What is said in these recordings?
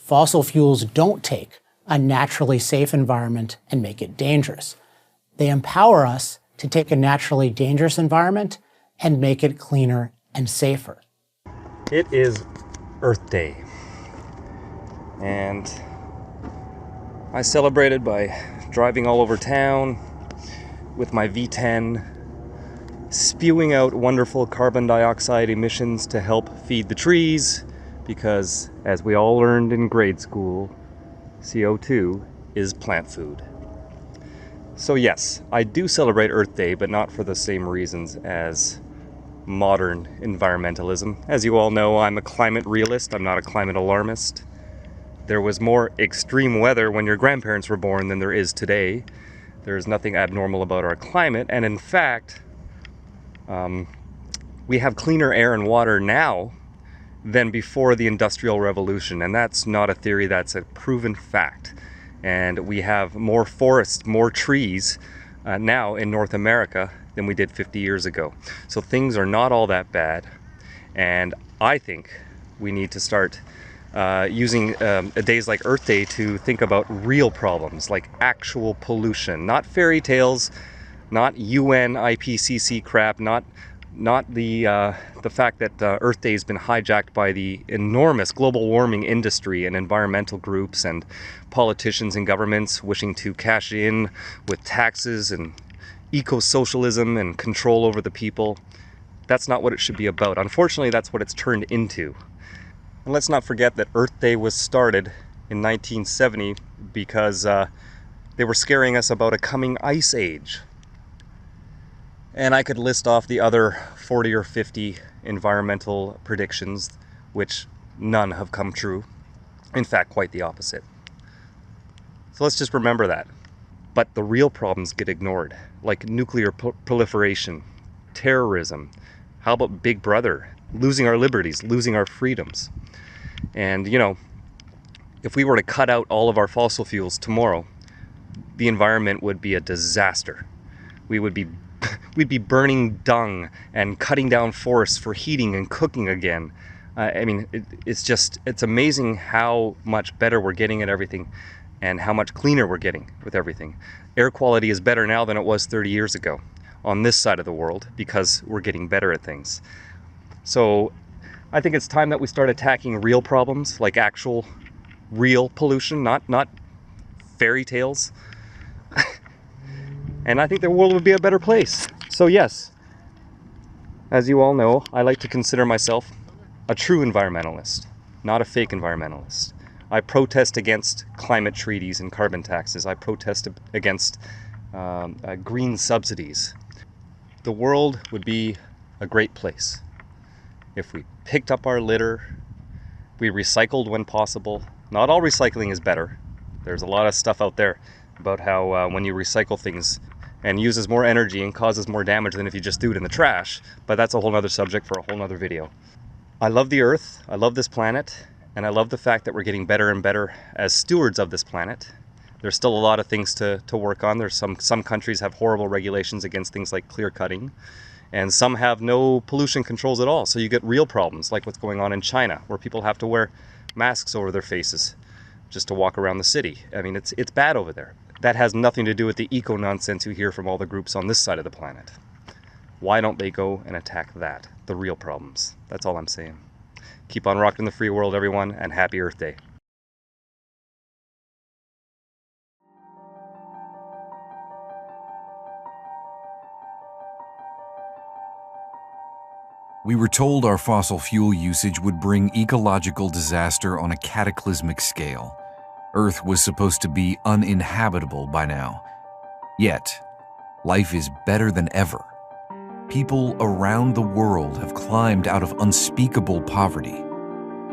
Fossil fuels don't take a naturally safe environment and make it dangerous. They empower us to take a naturally dangerous environment and make it cleaner and safer. It is Earth Day, and I celebrated by driving all over town with my V10, spewing out wonderful carbon dioxide emissions to help feed the trees, because as we all learned in grade school, CO2 is plant food. So yes, I do celebrate Earth Day, but not for the same reasons as modern environmentalism. As you all know, I'm a climate realist, I'm not a climate alarmist. There was more extreme weather when your grandparents were born than there is today. There is nothing abnormal about our climate, and in fact, we have cleaner air and water now than before the Industrial Revolution, and that's not a theory, that's a proven fact. And we have more forests, more trees now in North America than we did 50 years ago. So things are not all that bad, and I think we need to start using days like Earth Day to think about real problems, like actual pollution, not fairy tales, not UN IPCC crap, not the fact that Earth Day has been hijacked by the enormous global warming industry and environmental groups and politicians and governments wishing to cash in with taxes and eco-socialism and control over the people. That's not what it should be about. Unfortunately, that's what it's turned into. And let's not forget that Earth Day was started in 1970 because they were scaring us about a coming ice age. And I could list off the other 40 or 50 environmental predictions, which none have come true. In fact, quite the opposite. So let's just remember that. But the real problems get ignored, like nuclear proliferation, terrorism. How about Big Brother? Losing our liberties, losing our freedoms. And, you know, if we were to cut out all of our fossil fuels tomorrow, the environment would be a disaster. We'd be burning dung and cutting down forests for heating and cooking again. I mean, it's amazing how much better we're getting at everything and how much cleaner we're getting with everything. Air quality is better now than it was 30 years ago on this side of the world because we're getting better at things. So I think it's time that we start attacking real problems, like actual real pollution, not fairy tales. And I think the world would be a better place. So yes, as you all know, I like to consider myself a true environmentalist, not a fake environmentalist. I protest against climate treaties and carbon taxes. I protest against green subsidies. The world would be a great place if we picked up our litter, we recycled when possible. Not all recycling is better. There's a lot of stuff out there about how when you recycle things and uses more energy and causes more damage than if you just threw it in the trash, but that's a whole other subject for a whole other video. I love the Earth, I love this planet, and I love the fact that we're getting better and better as stewards of this planet. There's still a lot of things to work on. There's some countries have horrible regulations against things like clear cutting, and some have no pollution controls at all. So you get real problems like what's going on in China, where people have to wear masks over their faces just to walk around the city. I mean, it's bad over there. That has nothing to do with the eco-nonsense you hear from all the groups on this side of the planet. Why don't they go and attack that, the real problems? That's all I'm saying. Keep on rocking the free world, everyone, and happy Earth Day. We were told our fossil fuel usage would bring ecological disaster on a cataclysmic scale. Earth was supposed to be uninhabitable by now. Yet, life is better than ever. People around the world have climbed out of unspeakable poverty.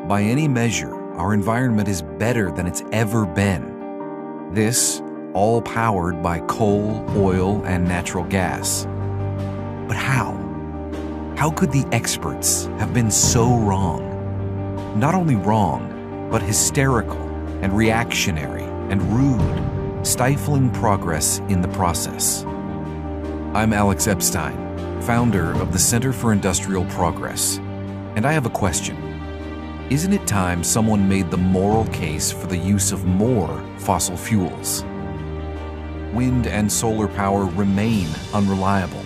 By any measure, our environment is better than it's ever been. This, all powered by coal, oil, and natural gas. But how? How could the experts have been so wrong? Not only wrong, but hysterical and reactionary and rude, stifling progress in the process. I'm Alex Epstein, founder of the Center for Industrial Progress, and I have a question. Isn't it time someone made the moral case for the use of more fossil fuels? Wind and solar power remain unreliable.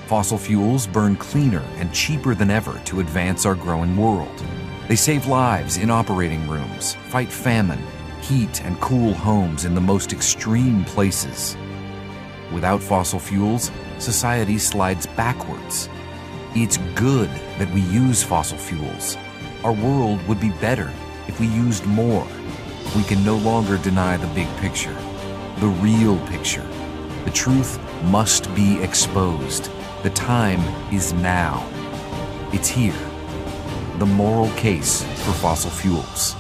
Fossil fuels burn cleaner and cheaper than ever to advance our growing world. They save lives in operating rooms, fight famine, heat and cool homes in the most extreme places. Without fossil fuels, society slides backwards. It's good that we use fossil fuels. Our world would be better if we used more. We can no longer deny the big picture, the real picture. The truth must be exposed. The time is now. It's here. The moral case for fossil fuels.